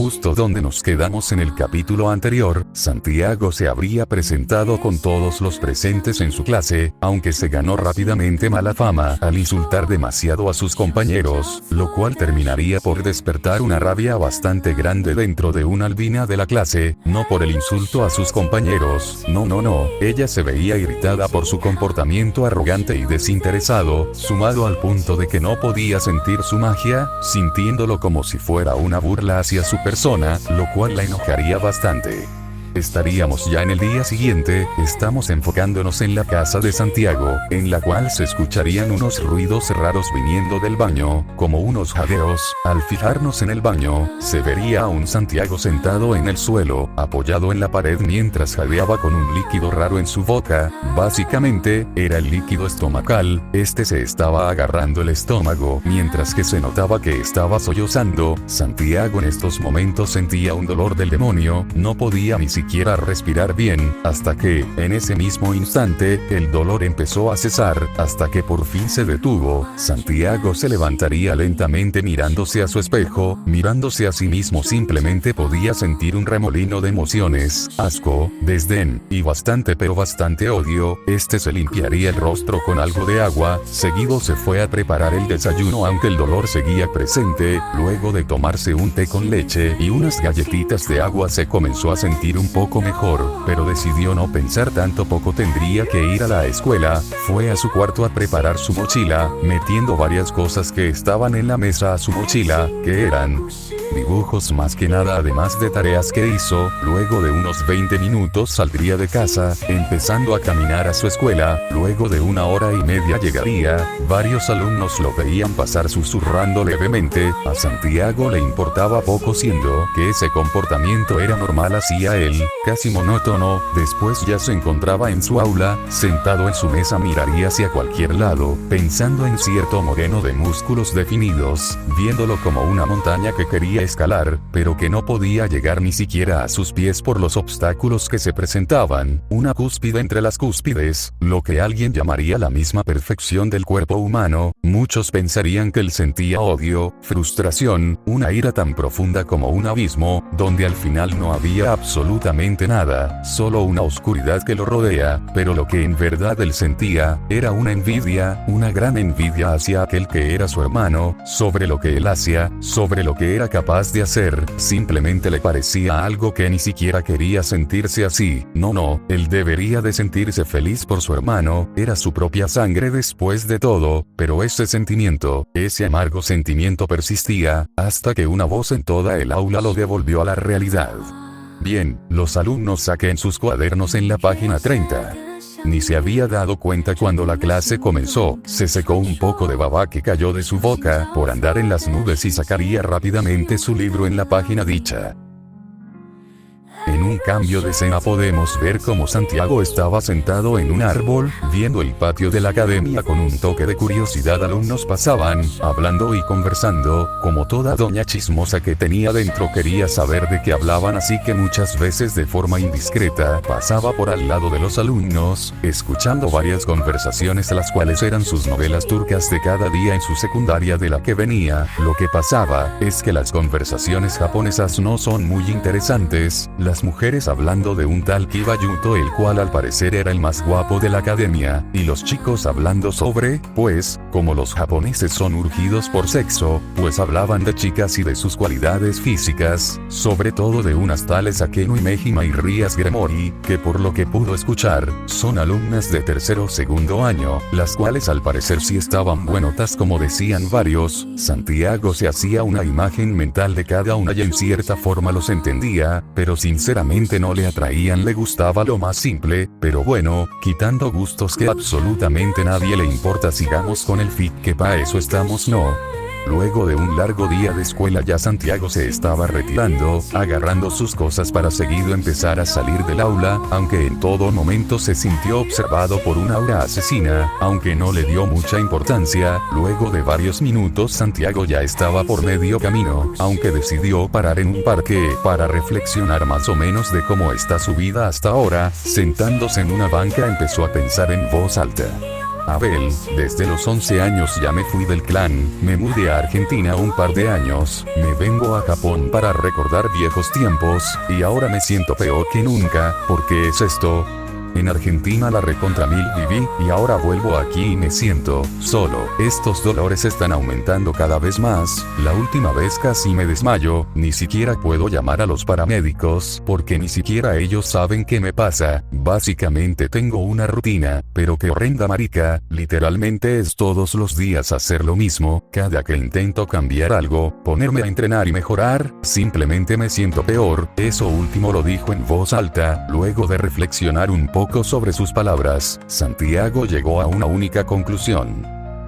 Justo donde nos quedamos en el capítulo anterior, Santiago se habría presentado con todos los presentes en su clase, aunque se ganó rápidamente mala fama al insultar demasiado a sus compañeros, lo cual terminaría por despertar una rabia bastante grande dentro de una albina de la clase, no por el insulto a sus compañeros, no, ella se veía irritada por su comportamiento arrogante y desinteresado, sumado al punto de que no podía sentir su magia, sintiéndolo como si fuera una burla hacia su persona, lo cual la enojaría bastante. Estaríamos ya en el día siguiente, estamos enfocándonos en la casa de Santiago, en la cual se escucharían unos ruidos raros viniendo del baño, como unos jadeos. Al fijarnos en el baño, se vería a un Santiago sentado en el suelo, apoyado en la pared mientras jadeaba con un líquido raro en su boca. Básicamente, era el líquido estomacal, este se estaba agarrando el estómago, mientras que se notaba que estaba sollozando. Santiago en estos momentos sentía un dolor del demonio, no podía ni siquiera respirar bien, hasta que, en ese mismo instante, el dolor empezó a cesar, hasta que por fin se detuvo. Santiago se levantaría lentamente mirándose a su espejo, mirándose a sí mismo simplemente podía sentir un remolino de emociones, asco, desdén, y bastante odio. Este se limpiaría el rostro con algo de agua, seguido se fue a preparar el desayuno aunque el dolor seguía presente. Luego de tomarse un té con leche y unas galletitas de agua se comenzó a sentir un poco mejor, pero decidió no pensar tanto, poco tendría que ir a la escuela. Fue a su cuarto a preparar su mochila, metiendo varias cosas que estaban en la mesa a su mochila, que eran dibujos más que nada, además de tareas que hizo. Luego de unos 20 minutos saldría de casa, empezando a caminar a su escuela. Luego de 1 hora y media llegaría. Varios alumnos lo veían pasar susurrando levemente. A Santiago le importaba poco, siendo que ese comportamiento era normal hacia él, casi monótono. Después ya se encontraba en su aula, sentado en su mesa, miraría hacia cualquier lado, pensando en cierto moreno de músculos definidos, viéndolo como una montaña que quería escalar, pero que no podía llegar ni siquiera a sus pies por los obstáculos que se presentaban. Una cúspide entre las cúspides, lo que alguien llamaría la misma perfección del cuerpo humano. Muchos pensarían que él sentía odio, frustración, una ira tan profunda como un abismo, donde al final no había absolutamente nada, solo una oscuridad que lo rodea, pero lo que en verdad él sentía, era una envidia, una gran envidia hacia aquel que era su hermano, sobre lo que él hacía, sobre lo que era capaz de hacer. Simplemente le parecía algo que ni siquiera quería sentirse así. No, él debería de sentirse feliz por su hermano, era su propia sangre después de todo, pero ese sentimiento, ese amargo sentimiento persistía, hasta que una voz en toda el aula lo devolvió a la realidad. Bien, los alumnos saquen sus cuadernos en la página 30. Ni se había dado cuenta cuando la clase comenzó, se secó un poco de baba que cayó de su boca por andar en las nubes y sacaría rápidamente su libro en la página dicha. En un cambio de escena podemos ver cómo Santiago estaba sentado en un árbol, viendo el patio de la academia con un toque de curiosidad. Alumnos pasaban, hablando y conversando, como toda doña chismosa que tenía dentro quería saber de qué hablaban, así que muchas veces de forma indiscreta pasaba por al lado de los alumnos, escuchando varias conversaciones las cuales eran sus novelas turcas de cada día en su secundaria de la que venía. Lo que pasaba es que las conversaciones japonesas no son muy interesantes, las mujeres hablando de un tal Kiba Yuto, el cual al parecer era el más guapo de la academia, y los chicos hablando sobre, pues, como los japoneses son urgidos por sexo, pues hablaban de chicas y de sus cualidades físicas, sobre todo de unas tales Akeno y Mejima y Rías Gremori, que por lo que pudo escuchar, son alumnas de tercero o segundo año, las cuales al parecer sí estaban buenotas como decían varios. Santiago se hacía una imagen mental de cada una y en cierta forma los entendía, pero sinceramente no le atraían, le gustaba lo más simple, pero bueno, quitando gustos que absolutamente nadie le importa, sigamos con el fit, que pa' eso estamos, ¿no? Luego de un largo día de escuela ya Santiago se estaba retirando, agarrando sus cosas para seguido empezar a salir del aula, aunque en todo momento se sintió observado por una aura asesina, aunque no le dio mucha importancia. Luego de varios minutos Santiago ya estaba por medio camino, aunque decidió parar en un parque para reflexionar más o menos de cómo está su vida hasta ahora. Sentándose en una banca empezó a pensar en voz alta. Abel, desde los 11 años ya me fui del clan, me mudé a Argentina un par de años, me vengo a Japón para recordar viejos tiempos, y ahora me siento peor que nunca. ¿Por qué es esto? En Argentina la recontra mil viví, y ahora vuelvo aquí y me siento solo. Estos dolores están aumentando cada vez más, la última vez casi me desmayo, ni siquiera puedo llamar a los paramédicos, porque ni siquiera ellos saben qué me pasa. Básicamente tengo una rutina, pero que horrenda marica, literalmente es todos los días hacer lo mismo, cada que intento cambiar algo, ponerme a entrenar y mejorar, simplemente me siento peor. Eso último lo dijo en voz alta, luego de reflexionar un poco sobre sus palabras, Santiago llegó a una única conclusión.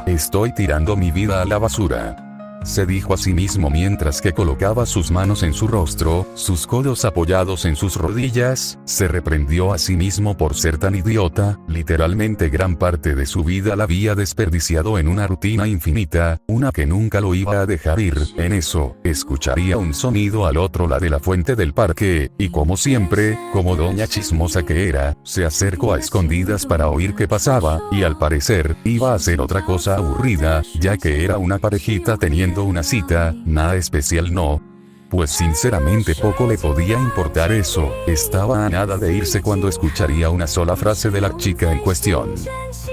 Estoy tirando mi vida a la basura. Se dijo a sí mismo mientras que colocaba sus manos en su rostro, sus codos apoyados en sus rodillas, se reprendió a sí mismo por ser tan idiota, literalmente gran parte de su vida la había desperdiciado en una rutina infinita, una que nunca lo iba a dejar ir. En eso, escucharía un sonido al otro lado de la fuente del parque, y como siempre, como doña chismosa que era, se acercó a escondidas para oír qué pasaba, y al parecer, iba a hacer otra cosa aburrida, ya que era una parejita teniendo una cita, nada especial no. Pues sinceramente poco le podía importar eso, estaba a nada de irse cuando escucharía una sola frase de la chica en cuestión.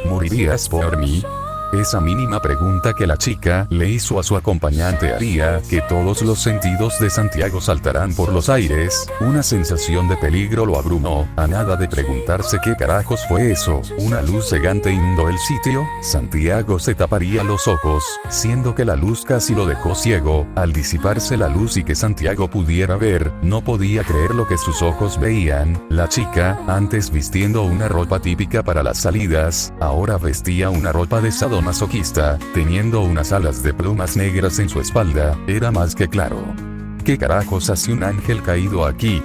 ¿Morirías por mí? Esa mínima pregunta que la chica le hizo a su acompañante haría que todos los sentidos de Santiago saltaran por los aires, una sensación de peligro lo abrumó, a nada de preguntarse qué carajos fue eso, una luz cegante inundó el sitio, Santiago se taparía los ojos, siendo que la luz casi lo dejó ciego, al disiparse la luz y que Santiago pudiera ver, no podía creer lo que sus ojos veían, la chica, antes vistiendo una ropa típica para las salidas, ahora vestía una ropa de masoquista, teniendo unas alas de plumas negras en su espalda, era más que claro. ¿Qué carajos hace un ángel caído aquí?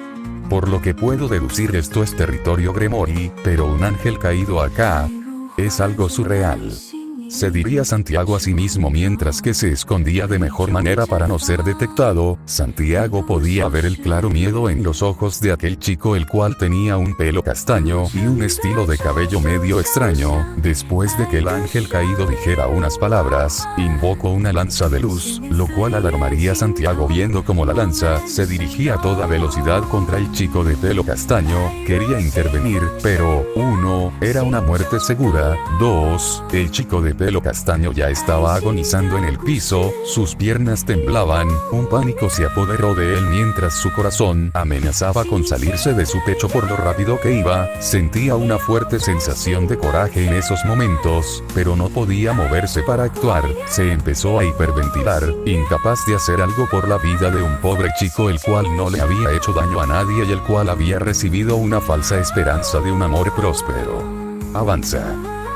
Por lo que puedo deducir esto es territorio Gremori, pero un ángel caído acá es algo surreal. Se diría Santiago a sí mismo mientras que se escondía de mejor manera para no ser detectado. Santiago podía ver el claro miedo en los ojos de aquel chico, el cual tenía un pelo castaño y un estilo de cabello medio extraño. Después de que el ángel caído dijera unas palabras, invocó una lanza de luz, lo cual alarmaría a Santiago viendo como la lanza se dirigía a toda velocidad contra el chico de pelo castaño. Quería intervenir, pero 1. Era una muerte segura, 2. El chico de pelo castaño ya estaba agonizando en el piso, sus piernas temblaban, un pánico se apoderó de él mientras su corazón amenazaba con salirse de su pecho por lo rápido que iba, sentía una fuerte sensación de coraje en esos momentos, pero no podía moverse para actuar, se empezó a hiperventilar, incapaz de hacer algo por la vida de un pobre chico el cual no le había hecho daño a nadie y el cual había recibido una falsa esperanza de un amor próspero. Avanza.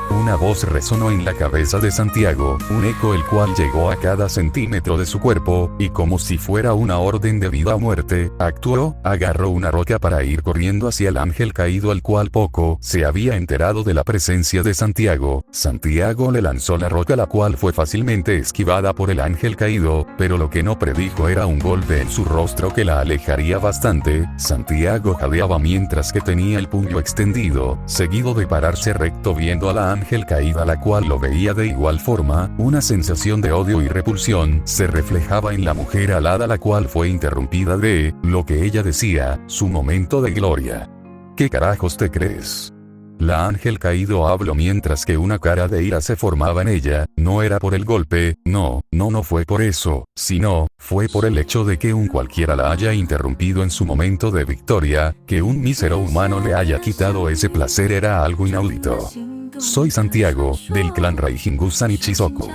Una voz resonó en la cabeza de Santiago, un eco el cual llegó a cada centímetro de su cuerpo, y como si fuera una orden de vida o muerte, actuó, agarró una roca para ir corriendo hacia el ángel caído al cual poco se había enterado de la presencia de Santiago. Santiago le lanzó la roca la cual fue fácilmente esquivada por el ángel caído, pero lo que no predijo era un golpe en su rostro que la alejaría bastante. Santiago jadeaba mientras que tenía el puño extendido, seguido de pararse recto viendo a la ángel caída la cual lo veía de igual forma. Una sensación de odio y repulsión se reflejaba en la mujer alada la cual fue interrumpida de lo que ella decía, su momento de gloria. ¿Qué carajos te crees? La ángel caído habló mientras que una cara de ira se formaba en ella. No era por el golpe, no fue por eso, sino, fue por el hecho de que un cualquiera la haya interrumpido en su momento de victoria, que un mísero humano le haya quitado ese placer era algo inaudito. Soy Santiago, del clan Raijingusan Ichizoku.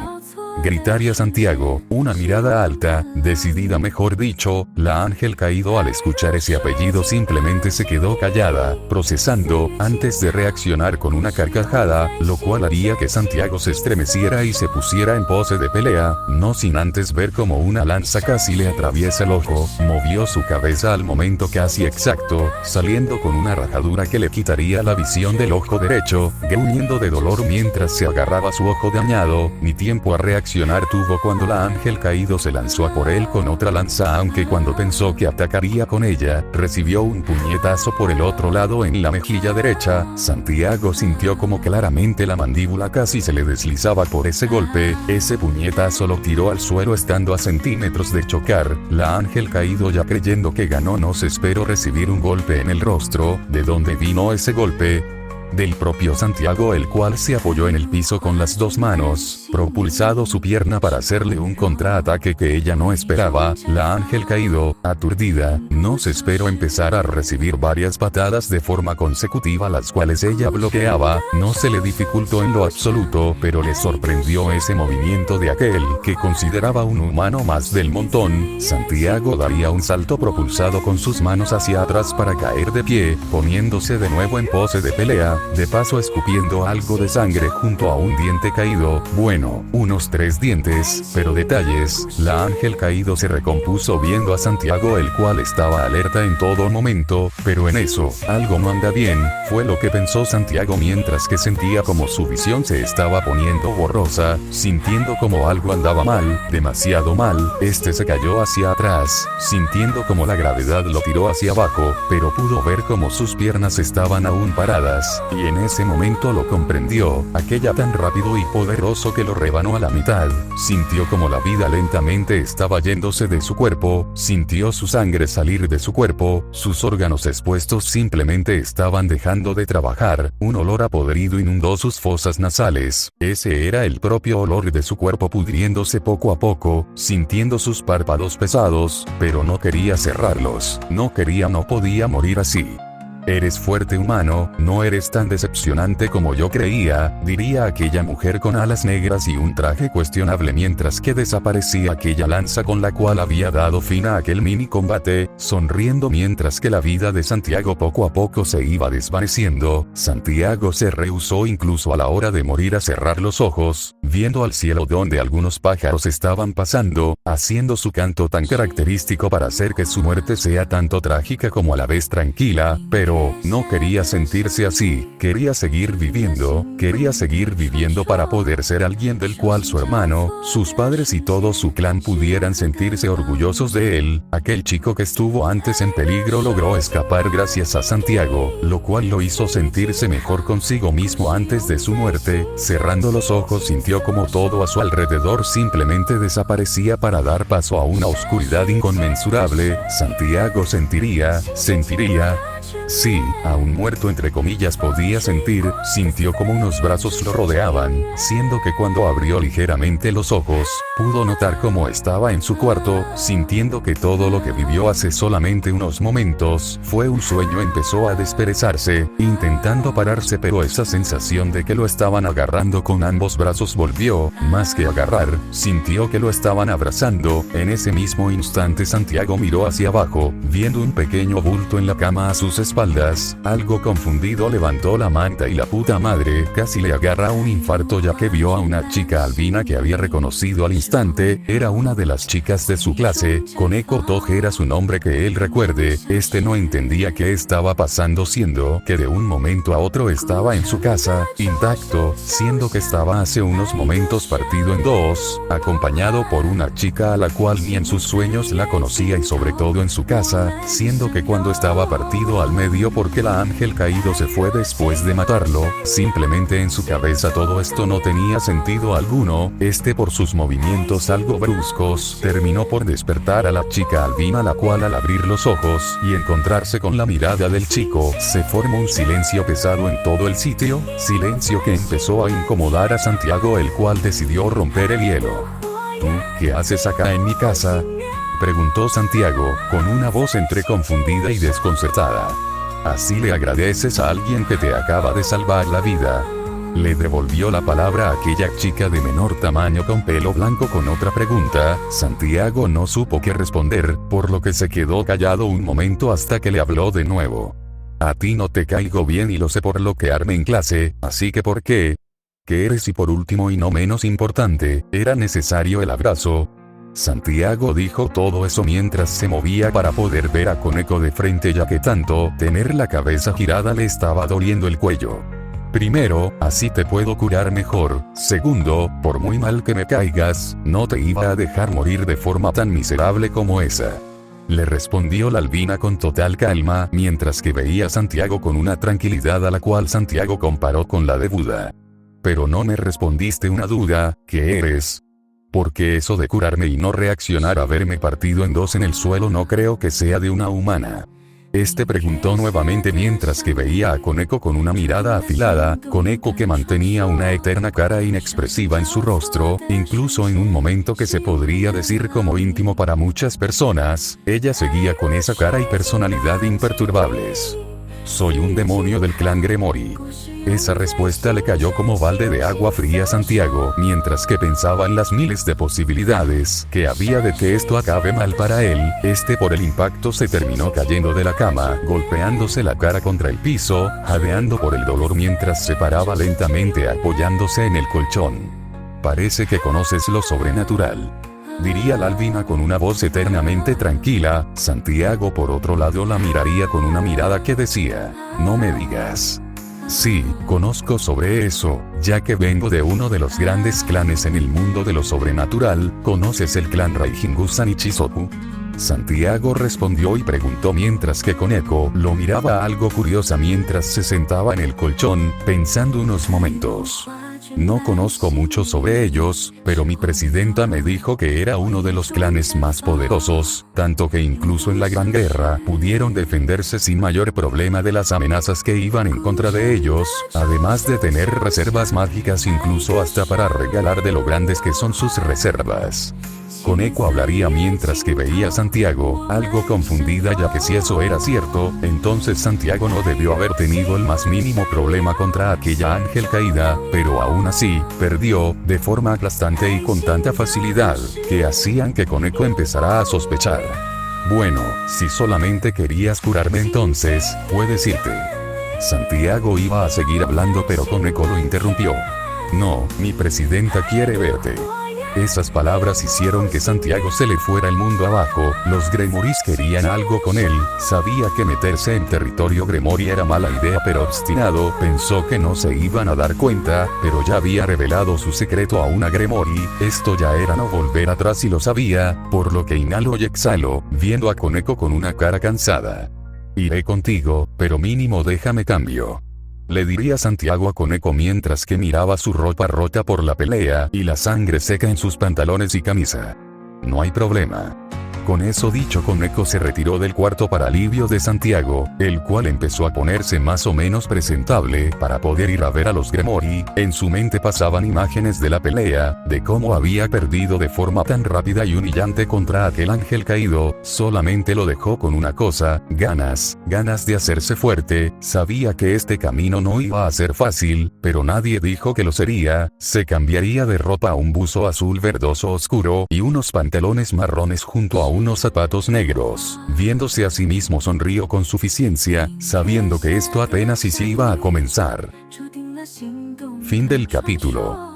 Gritaría Santiago, una mirada alta, decidida mejor dicho, la ángel caído al escuchar ese apellido simplemente se quedó callada, procesando, antes de reaccionar con una carcajada, lo cual haría que Santiago se estremeciera y se pusiera en pose de pelea, no sin antes ver como una lanza casi le atraviesa el ojo, movió su cabeza al momento casi exacto, saliendo con una rajadura que le quitaría la visión del ojo derecho, gruñendo de dolor mientras se agarraba su ojo dañado, ni tiempo a reaccionar reaccionar tuvo cuando la ángel caído se lanzó a por él con otra lanza, aunque cuando pensó que atacaría con ella, recibió un puñetazo por el otro lado en la mejilla derecha. Santiago sintió como claramente la mandíbula casi se le deslizaba por ese golpe. Ese puñetazo lo tiró al suelo estando a centímetros de chocar. La ángel caído, ya creyendo que ganó, no se esperó recibir un golpe en el rostro. ¿De dónde vino ese golpe? Del propio Santiago, el cual se apoyó en el piso con las dos manos, propulsado su pierna para hacerle un contraataque que ella no esperaba. La ángel caído, aturdida, no se esperó empezar a recibir varias patadas de forma consecutiva, las cuales ella bloqueaba. No se le dificultó en lo absoluto, pero le sorprendió ese movimiento de aquel que consideraba un humano más del montón. Santiago daría un salto propulsado con sus manos hacia atrás para caer de pie, poniéndose de nuevo en pose de pelea, de paso escupiendo algo de sangre junto a un diente caído. Bueno, unos 3 dientes, pero detalles. La ángel caído se recompuso viendo a Santiago, el cual estaba alerta en todo momento, pero en eso, algo no anda bien, fue lo que pensó Santiago mientras que sentía como su visión se estaba poniendo borrosa, sintiendo como algo andaba mal, demasiado mal. Este se cayó hacia atrás, sintiendo como la gravedad lo tiró hacia abajo, pero pudo ver como sus piernas estaban aún paradas. Y en ese momento lo comprendió, aquella tan rápido y poderoso que lo rebanó a la mitad. Sintió como la vida lentamente estaba yéndose de su cuerpo, sintió su sangre salir de su cuerpo, sus órganos expuestos simplemente estaban dejando de trabajar, un olor a podrido inundó sus fosas nasales. Ese era el propio olor de su cuerpo pudriéndose poco a poco, sintiendo sus párpados pesados, pero no quería cerrarlos, no podía morir así. Eres fuerte, humano, no eres tan decepcionante como yo creía, diría aquella mujer con alas negras y un traje cuestionable mientras que desaparecía aquella lanza con la cual había dado fin a aquel mini combate, sonriendo mientras que la vida de Santiago poco a poco se iba desvaneciendo. Santiago se rehusó incluso a la hora de morir a cerrar los ojos, viendo al cielo donde algunos pájaros estaban pasando, haciendo su canto tan característico para hacer que su muerte sea tanto trágica como a la vez tranquila, pero no quería sentirse así, quería seguir viviendo para poder ser alguien del cual su hermano, sus padres y todo su clan pudieran sentirse orgullosos de él. Aquel chico que estuvo antes en peligro logró escapar gracias a Santiago, lo cual lo hizo sentirse mejor consigo mismo antes de su muerte. Cerrando los ojos sintió como todo a su alrededor simplemente desaparecía para dar paso a una oscuridad inconmensurable. Santiago sentiría, sí, aún muerto entre comillas podía sintió como unos brazos lo rodeaban, siendo que cuando abrió ligeramente los ojos, pudo notar cómo estaba en su cuarto, sintiendo que todo lo que vivió hace solamente unos momentos fue un sueño. Empezó a desperezarse, intentando pararse, pero esa sensación de que lo estaban agarrando con ambos brazos volvió. Más que agarrar, sintió que lo estaban abrazando. En ese mismo instante Santiago miró hacia abajo, viendo un pequeño bulto en la cama a sus espaldas. Algo confundido levantó la manta y la puta madre, casi le agarra un infarto ya que vio a una chica albina que había reconocido al instante. Era una de las chicas de su clase, Koneko Toge era su nombre que él recuerde. No entendía qué estaba pasando, siendo que de un momento a otro estaba en su casa, intacto, siendo que estaba hace unos momentos partido en dos, acompañado por una chica a la cual ni en sus sueños la conocía y sobre todo en su casa, siendo que cuando estaba partido al medio porque la ángel caído se fue después de matarlo, simplemente en su cabeza todo esto no tenía sentido alguno. Por sus movimientos algo bruscos, terminó por despertar a la chica albina, la cual al abrir los ojos y encontrarse con la mirada del chico, se formó un silencio pesado en todo el sitio, silencio que empezó a incomodar a Santiago, el cual decidió romper el hielo. ¿Tú, qué haces acá en mi casa?, preguntó Santiago, con una voz entre confundida y desconcertada. ¿Así le agradeces a alguien que te acaba de salvar la vida?, le devolvió la palabra a aquella chica de menor tamaño con pelo blanco con otra pregunta. Santiago no supo qué responder, por lo que se quedó callado un momento hasta que le habló de nuevo. A ti no te caigo bien y lo sé por lo que armé en clase, así que ¿por qué? ¿Qué eres? Y por último y no menos importante, ¿era necesario el abrazo? Santiago dijo todo eso mientras se movía para poder ver a Koneko de frente, ya que tanto tener la cabeza girada le estaba doliendo el cuello. Primero, así te puedo curar mejor. Segundo, por muy mal que me caigas, no te iba a dejar morir de forma tan miserable como esa. Le respondió la albina con total calma, mientras que veía a Santiago con una tranquilidad a la cual Santiago comparó con la de Buda. Pero no me respondiste una duda, ¿qué eres? Porque eso de curarme y no reaccionar a verme partido en dos en el suelo no creo que sea de una humana. Este preguntó nuevamente mientras que veía a Koneko con una mirada afilada, Koneko que mantenía una eterna cara inexpresiva en su rostro, incluso en un momento que se podría decir como íntimo para muchas personas, ella seguía con esa cara y personalidad imperturbables. Soy un demonio del clan Gremory. Esa respuesta le cayó como balde de agua fría a Santiago, mientras que pensaba en las miles de posibilidades que había de que esto acabe mal para él. Por el impacto se terminó cayendo de la cama, golpeándose la cara contra el piso, jadeando por el dolor mientras se paraba lentamente apoyándose en el colchón. Parece que conoces lo sobrenatural, diría la albina con una voz eternamente tranquila. Santiago por otro lado la miraría con una mirada que decía, no me digas. Sí, conozco sobre eso, ya que vengo de uno de los grandes clanes en el mundo de lo sobrenatural. ¿Conoces el clan Raijingu-san Ichizoku? Santiago respondió y preguntó mientras que Koneko lo miraba algo curiosa mientras se sentaba en el colchón, pensando unos momentos. No conozco mucho sobre ellos, pero mi presidenta me dijo que era uno de los clanes más poderosos, tanto que incluso en la Gran Guerra pudieron defenderse sin mayor problema de las amenazas que iban en contra de ellos, además de tener reservas mágicas incluso hasta para regalar de lo grandes que son sus reservas. Koneko hablaría mientras que veía a Santiago, algo confundida ya que si eso era cierto, entonces Santiago no debió haber tenido el más mínimo problema contra aquella ángel caída, pero aún así, perdió, de forma aplastante y con tanta facilidad, que hacían que Koneko empezara a sospechar. Bueno, si solamente querías curarme entonces, puedes irte. Santiago iba a seguir hablando pero Koneko lo interrumpió. No, mi presidenta quiere verte. Esas palabras hicieron que Santiago se le fuera el mundo abajo. Los Gremoris querían algo con él, sabía que meterse en territorio Gremory era mala idea pero obstinado, pensó que no se iban a dar cuenta, pero ya había revelado su secreto a una Gremory, esto ya era no volver atrás y lo sabía, por lo que inhaló y exhaló, viendo a Koneko con una cara cansada. Iré contigo, pero mínimo déjame cambio. Le diría Santiago a Koneko mientras que miraba su ropa rota por la pelea y la sangre seca en sus pantalones y camisa. No hay problema. Con eso dicho, Koneko se retiró del cuarto para alivio de Santiago, el cual empezó a ponerse más o menos presentable para poder ir a ver a los Gremory. En su mente pasaban imágenes de la pelea, de cómo había perdido de forma tan rápida y humillante contra aquel ángel caído. Solamente lo dejó con una cosa, ganas de hacerse fuerte. Sabía que este camino no iba a ser fácil, pero nadie dijo que lo sería. Se cambiaría de ropa a un buzo azul verdoso oscuro y unos pantalones marrones junto a unos zapatos negros. Viéndose a sí mismo sonrió con suficiencia, sabiendo que esto apenas si iba a comenzar. Fin del capítulo.